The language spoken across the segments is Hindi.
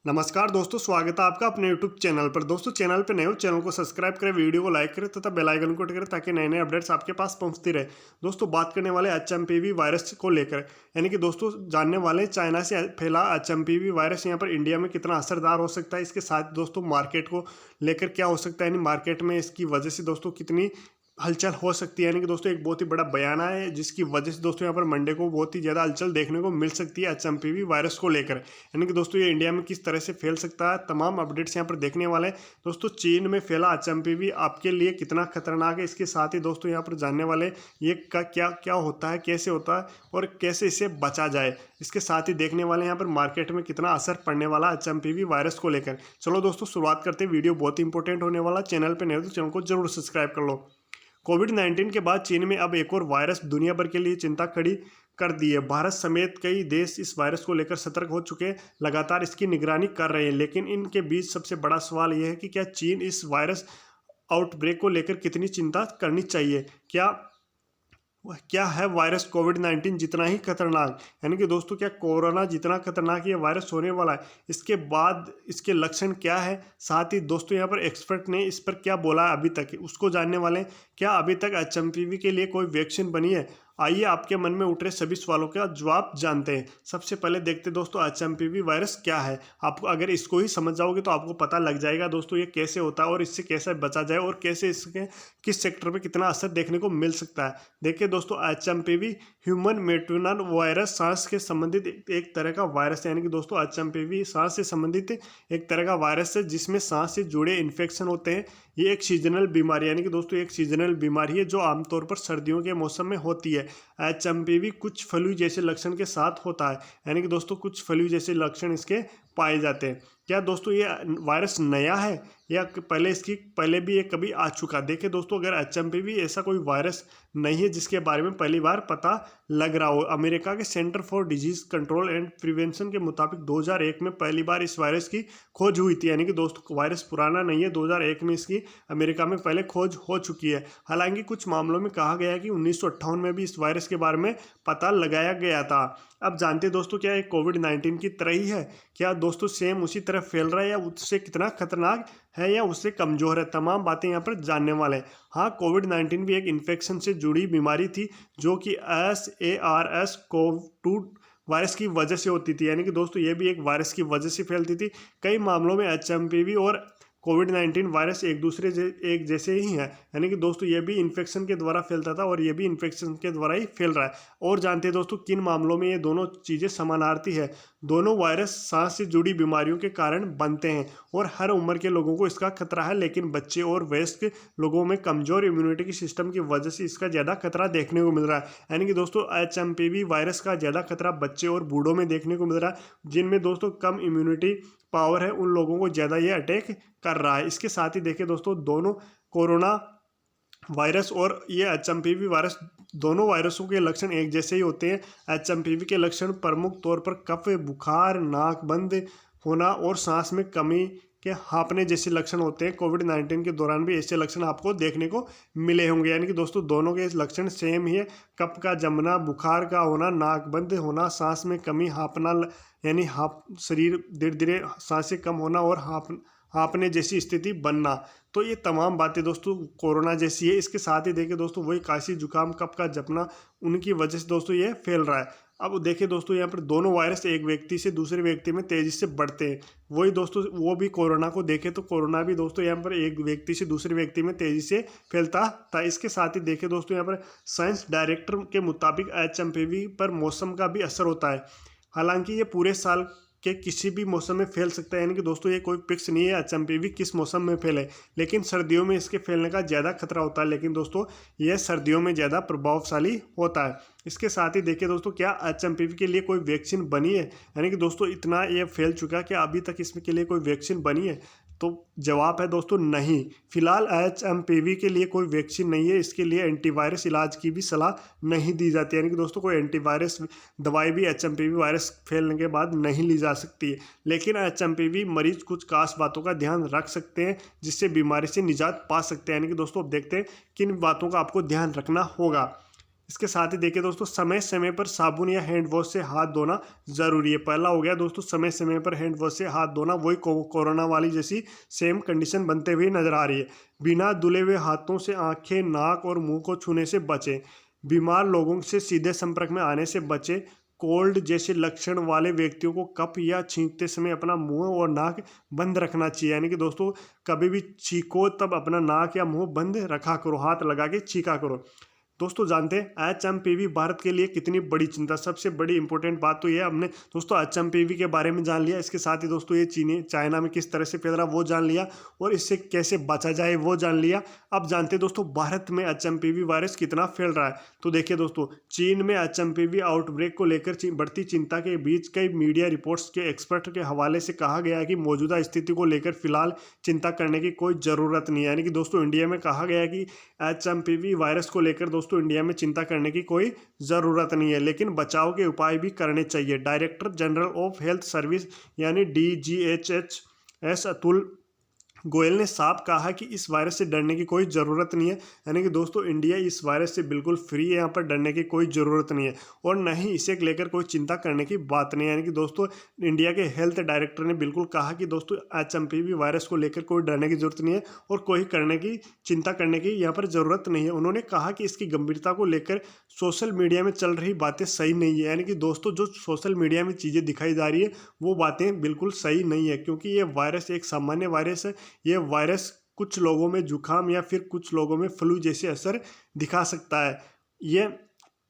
नमस्कार दोस्तों, स्वागत है आपका अपने YouTube चैनल पर। दोस्तों, चैनल पर नए हो, चैनल को सब्सक्राइब करें, वीडियो को लाइक करें तथा बेल आइकन को टिक करें ताकि नए नए अपडेट्स आपके पास पहुंचती रहे। दोस्तों, बात करने वाले HMPV वायरस को लेकर, यानी कि दोस्तों जानने वाले चाइना से फैला HMPV वायरस यहाँ पर इंडिया में कितना असरदार हो सकता है। इसके साथ दोस्तों मार्केट को लेकर क्या हो सकता है, यानी मार्केट में इसकी वजह से दोस्तों कितनी हलचल हो सकती है। यानी कि दोस्तों एक बहुत ही बड़ा बयान है जिसकी वजह से दोस्तों यहाँ पर मंडे को बहुत ही ज़्यादा हलचल देखने को मिल सकती है HMPV वायरस को लेकर। यानी कि दोस्तों ये इंडिया में किस तरह से फैल सकता है, तमाम अपडेट्स यहाँ पर देखने वाले हैं। दोस्तों, चीन में फैला HMPV आपके लिए कितना खतरनाक है, इसके साथ ही दोस्तों यहाँ पर जानने वाले ये का क्या क्या होता है, कैसे होता है और कैसे इसे बचा जाए। इसके साथ ही देखने वाले यहाँ पर मार्केट में कितना असर पड़ने वाला HMPV वायरस को लेकर। चलो दोस्तों शुरुआत करते हैं। वीडियो बहुत ही इंपॉर्टेंट होने वाला। चैनल पर नए हो तो चैनल को जरूर सब्सक्राइब कर लो। कोविड-19 के बाद चीन में अब एक और वायरस दुनिया भर के लिए चिंता खड़ी कर दी है। भारत समेत कई देश इस वायरस को लेकर सतर्क हो चुके हैं, लगातार इसकी निगरानी कर रहे हैं। लेकिन इनके बीच सबसे बड़ा सवाल यह है कि क्या चीन इस वायरस आउटब्रेक को लेकर कितनी चिंता करनी चाहिए। क्या है वायरस कोविड-19 जितना ही खतरनाक, यानी कि दोस्तों क्या कोरोना जितना खतरनाक ये वायरस होने वाला है। इसके बाद इसके लक्षण क्या है, साथ ही दोस्तों यहाँ पर एक्सपर्ट ने इस पर क्या बोला है अभी तक, उसको जानने वाले हैं। क्या अभी तक HMPV के लिए कोई वैक्सीन बनी है। आइए आपके मन में उठ रहे सभी सवालों का जवाब जानते हैं। सबसे पहले देखते हैं दोस्तों HMPV वायरस क्या है। आपको अगर इसको ही समझ जाओगे तो आपको पता लग जाएगा दोस्तों ये कैसे होता है और इससे कैसे बचा जाए और कैसे इसके किस सेक्टर पे कितना असर देखने को मिल सकता है। देखिए दोस्तों, HMPV ह्यूमन मेटोनल वायरस सांस के संबंधित एक तरह का वायरस है। यानी कि दोस्तों HMPV सांस से संबंधित एक तरह का वायरस है जिसमें सांस से जुड़े इन्फेक्शन होते हैं। ये एक सीजनल बीमारी, यानी कि दोस्तों एक सीजनल बीमारी है जो आमतौर पर सर्दियों के मौसम में होती है। HMPV कुछ फ्लू जैसे लक्षण के साथ होता है, यानी कि दोस्तों कुछ फ्लू जैसे लक्षण इसके पाए जाते हैं। क्या दोस्तों ये वायरस नया है या पहले भी ये कभी आ चुका। देखिए दोस्तों, अगर HMPV ऐसा कोई वायरस नहीं है जिसके बारे में पहली बार पता लग रहा हो। अमेरिका के centre for disease control and prevention के मुताबिक 2001 में पहली बार इस वायरस की खोज हुई थी। यानी कि दोस्तों वायरस पुराना नहीं है, 2001 में इसकी अमेरिका में पहले खोज हो चुकी है। हालांकि कुछ मामलों में कहा गया है कि 1958 में भी इस वायरस के बारे में पता लगाया गया था। अब जानते हैं दोस्तों, क्या ये कोविड-19 की तरह ही है। क्या दोस्तों सेम उसी तरह फैल रहा है या उससे कितना खतरनाक है या उससे कमजोर है, तमाम बातें यहाँ पर जानने वाले हैं। हाँ, कोविड-19 भी एक इन्फेक्शन से जुड़ी बीमारी थी जो कि SARS-CoV-2 वायरस की वजह से होती थी। यानी कि दोस्तों ये भी एक वायरस की वजह से फैलती थी। कई मामलों में HMPV और कोविड-19 वायरस एक जैसे ही हैं। यानी कि दोस्तों ये भी इन्फेक्शन के द्वारा फैलता था और ये भी इन्फेक्शन के द्वारा ही फैल रहा है। और जानते हैं दोस्तों किन मामलों में ये दोनों चीज़ें समानार्थी है। दोनों वायरस सांस से जुड़ी बीमारियों के कारण बनते हैं और हर उम्र के लोगों को इसका खतरा है, लेकिन बच्चे और वयस्क लोगों में कमजोर इम्यूनिटी की सिस्टम की वजह से इसका ज़्यादा खतरा देखने को मिल रहा है। यानी कि दोस्तों HMPV वायरस का ज़्यादा खतरा बच्चे और बूढ़ों में देखने को मिल रहा है, जिनमें दोस्तों कम इम्यूनिटी पावर है, उन लोगों को ज़्यादा ये अटैक कर रहा है। इसके साथ ही देखिए दोस्तों, दोनों कोरोना वायरस और ये HMPV वायरस, दोनों वायरसों के लक्षण एक जैसे ही होते हैं। HMPV के लक्षण प्रमुख तौर पर कफ, बुखार, नाक बंद होना और सांस में कमी के हाँफने जैसे लक्षण होते हैं। कोविड-19 के दौरान भी ऐसे लक्षण आपको देखने को मिले होंगे। यानी कि दोस्तों दोनों के लक्षण सेम ही है। कफ का जमना, बुखार का होना, नाक बंद होना, सांस में कमी, हाँफना यानी शरीर धीरे धीरे सांसें कम होना और हाँफने जैसी स्थिति बनना। तो ये तमाम बातें दोस्तों कोरोना जैसी है। इसके साथ ही देखिए दोस्तों वही खांसी, जुकाम, कफ का जपना, उनकी वजह से दोस्तों ये फैल रहा है। अब देखिए दोस्तों यहाँ पर दोनों वायरस एक व्यक्ति से दूसरे व्यक्ति में तेजी से बढ़ते हैं। वही दोस्तों वो भी कोरोना को देखें तो कोरोना भी दोस्तों यहाँ पर एक व्यक्ति से दूसरे व्यक्ति में तेजी से फैलता था। इसके साथ ही देखिए दोस्तों यहाँ पर साइंस डायरेक्टर के मुताबिक HMPV पर मौसम का भी असर होता है। हालांकि ये पूरे साल के किसी भी मौसम में फैल सकता है। यानी कि दोस्तों ये कोई फिक्स नहीं है HMPV किस मौसम में फैले, लेकिन सर्दियों में इसके फैलने का ज़्यादा खतरा होता है। लेकिन दोस्तों यह सर्दियों में ज़्यादा प्रभावशाली होता है। इसके साथ ही देखिए दोस्तों, क्या HMPV के लिए कोई वैक्सीन बनी है। यानी कि दोस्तों इतना ये फैल चुका है कि अभी तक इसमें के लिए कोई वैक्सीन बनी है, तो जवाब है दोस्तों नहीं। फिलहाल HMPV के लिए कोई वैक्सीन नहीं है। इसके लिए एंटीवायरस इलाज की भी सलाह नहीं दी जाती। यानी कि दोस्तों कोई एंटीवायरस दवाई भी HMPV वायरस फैलने के बाद नहीं ली जा सकती है। लेकिन HMPV मरीज कुछ खास बातों का ध्यान रख सकते हैं जिससे बीमारी से निजात पा सकते हैं। यानी कि दोस्तों अब देखते हैं किन बातों का आपको ध्यान रखना होगा। इसके साथ ही देखिए दोस्तों, समय समय पर साबुन या हैंड वॉश से हाथ धोना जरूरी है। पहला हो गया दोस्तों समय समय पर हैंड वॉश से हाथ धोना, वही कोरोना वाली जैसी सेम कंडीशन बनते हुए नजर आ रही है। बिना धुले हुए हाथों से आंखें, नाक और मुंह को छूने से बचें। बीमार लोगों से सीधे संपर्क में आने से बचें। कोल्ड जैसे लक्षण वाले व्यक्तियों को कप या छींकते समय अपना मुंह और नाक बंद रखना चाहिए। यानी कि दोस्तों कभी भी छींको तब अपना नाक या मुंह बंद रखा करो, हाथ लगा के छींका करो। दोस्तों जानते हैं एचएमपीवी भारत के लिए कितनी बड़ी चिंता। सबसे बड़ी इंपॉर्टेंट बात तो ये हमने दोस्तों एचएमपीवी के बारे में जान लिया। इसके साथ ही दोस्तों ये चाइना में किस तरह से फैल रहा वो जान लिया, और इससे कैसे बचा जाए वो जान लिया। अब जानते हैं दोस्तों भारत में एचएमपीवी वायरस कितना फैल रहा है। तो देखिए दोस्तों, चीन में एचएमपीवी आउटब्रेक को लेकर बढ़ती चिंता के बीच कई मीडिया रिपोर्ट्स के एक्सपर्ट के हवाले से कहा गया है कि मौजूदा स्थिति को लेकर फिलहाल चिंता करने की कोई ज़रूरत नहीं है। यानी कि दोस्तों इंडिया में कहा गया है कि एचएमपीवी वायरस को लेकर दोस्तों इंडिया में चिंता करने की कोई ज़रूरत नहीं है, लेकिन बचाव के उपाय भी करने चाहिए। Director general of health service यानी DGHS अतुल गोयल ने साफ कहा कि इस वायरस से डरने की कोई ज़रूरत नहीं है। यानी कि दोस्तों इंडिया इस वायरस से बिल्कुल फ्री है, यहाँ पर डरने की कोई ज़रूरत नहीं है, और न ही इसे लेकर कोई चिंता करने की बात नहीं है। यानी कि दोस्तों इंडिया के हेल्थ डायरेक्टर ने बिल्कुल कहा कि दोस्तों एचएमपीवी वायरस को लेकर कोई डरने की ज़रूरत नहीं है और कोई चिंता करने की यहाँ पर ज़रूरत नहीं है। उन्होंने कहा कि इसकी गंभीरता को लेकर सोशल मीडिया में चल रही बातें सही नहीं है। यानी कि दोस्तों जो सोशल मीडिया में चीज़ें दिखाई जा रही है वो बातें बिल्कुल सही नहीं है, क्योंकि ये वायरस एक सामान्य वायरस है। ये वायरस कुछ लोगों में जुकाम या फिर कुछ लोगों में फ्लू जैसे असर दिखा सकता है। ये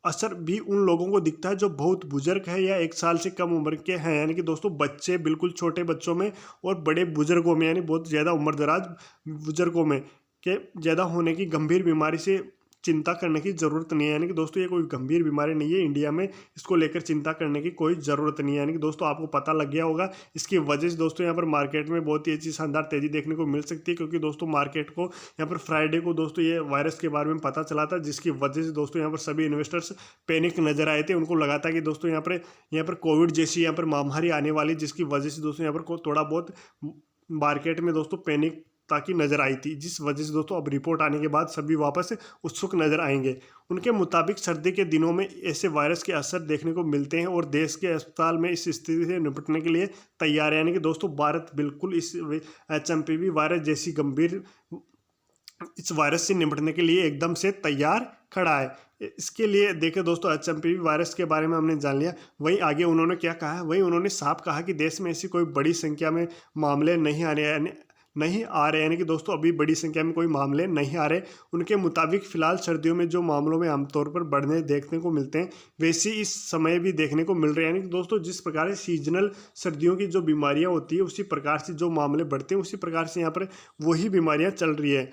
असर भी उन लोगों को दिखता है जो बहुत बुजुर्ग है या 1 साल से कम उम्र के हैं। यानी कि दोस्तों बच्चे, बिल्कुल छोटे बच्चों में और बड़े बुजुर्गों में, यानी बहुत ज़्यादा उम्रदराज बुजुर्गों में के ज़्यादा होने की गंभीर बीमारी से चिंता करने की ज़रूरत नहीं है। यानी कि दोस्तों ये कोई गंभीर बीमारी नहीं है, इंडिया में इसको लेकर चिंता करने की कोई ज़रूरत नहीं है। यानी कि दोस्तों आपको पता लग गया होगा। इसकी वजह से दोस्तों यहाँ पर मार्केट में बहुत ही अच्छी शानदार तेज़ी देखने को मिल सकती है, क्योंकि दोस्तों मार्केट को यहाँ पर फ्राइडे को दोस्तों ये वायरस के बारे में पता चला था, जिसकी वजह से दोस्तों यहाँ पर सभी इन्वेस्टर्स पैनिक नजर आए थे। उनको लगा था कि दोस्तों यहाँ पर कोविड जैसी यहाँ पर महामारी आने वाली, जिसकी वजह से दोस्तों यहाँ पर थोड़ा बहुत मार्केट में दोस्तों पैनिक ताकि नज़र आई थी, जिस वजह से दोस्तों अब रिपोर्ट आने के बाद सभी वापस उत्सुक नज़र आएंगे। उनके मुताबिक सर्दी के दिनों में ऐसे वायरस के असर देखने को मिलते हैं और देश के अस्पताल में इस स्थिति से निपटने के लिए तैयार है। यानी कि दोस्तों भारत बिल्कुल इस एचएमपीवी वायरस जैसी गंभीर इस वायरस से निपटने के लिए एकदम से तैयार खड़ा है। इसके लिए देखिए दोस्तों एचएमपीवी वायरस के बारे में हमने जान लिया। वहीं आगे उन्होंने क्या कहा है, वहीं उन्होंने साफ कहा कि देश में ऐसी कोई बड़ी संख्या में मामले नहीं आ रहे। यानी कि दोस्तों अभी बड़ी संख्या में कोई मामले नहीं आ रहे। उनके मुताबिक फिलहाल सर्दियों में जो मामलों में आमतौर पर बढ़ने देखने को मिलते हैं, वैसे इस समय भी देखने को मिल रहे हैं। यानी कि दोस्तों जिस प्रकार से सीजनल सर्दियों की जो बीमारियां होती है, उसी प्रकार से जो मामले बढ़ते हैं, उसी प्रकार से यहाँ पर वही बीमारियां चल रही है,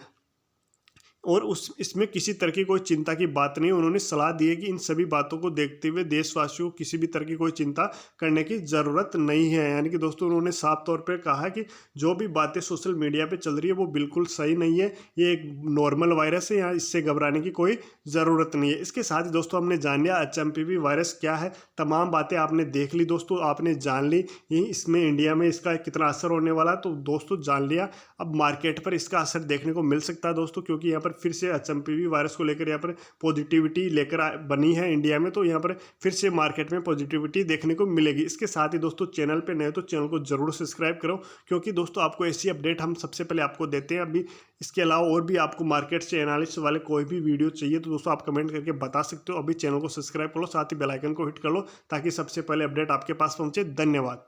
और इसमें किसी तरह की कोई चिंता की बात नहीं। उन्होंने सलाह दी है कि इन सभी बातों को देखते हुए देशवासियों को किसी भी तरह की कोई चिंता करने की ज़रूरत नहीं है। यानी कि दोस्तों उन्होंने साफ तौर पर कहा कि जो भी बातें सोशल मीडिया पे चल रही है वो बिल्कुल सही नहीं है। ये एक नॉर्मल वायरस है, यहाँ इससे घबराने की कोई ज़रूरत नहीं है। इसके साथ ही दोस्तों हमने जान लिया एचएमपीवी वायरस क्या है। तमाम बातें आपने देख ली दोस्तों, आपने जान ली इसमें इंडिया में इसका कितना असर होने वाला है, तो दोस्तों जान लिया। अब मार्केट पर इसका असर देखने को मिल सकता है दोस्तों, क्योंकि यहाँ पर फिर से एचएमपीवी वायरस को लेकर यहाँ पर पॉजिटिविटी लेकर बनी है इंडिया में, तो यहाँ पर फिर से मार्केट में पॉजिटिविटी देखने को मिलेगी। इसके साथ ही दोस्तों चैनल पे नए तो चैनल को जरूर सब्सक्राइब करो, क्योंकि दोस्तों आपको ऐसी अपडेट हम सबसे पहले आपको देते हैं। अभी इसके अलावा और भी आपको मार्केट से एनालिसिस वाले कोई भी वीडियो चाहिए तो दोस्तों आप कमेंट करके बता सकते हो। अभी चैनल को सब्सक्राइब कर लो, साथ ही बेल आइकन को हिट कर लो, ताकि सबसे पहले अपडेट आपके पास पहुंचे। धन्यवाद।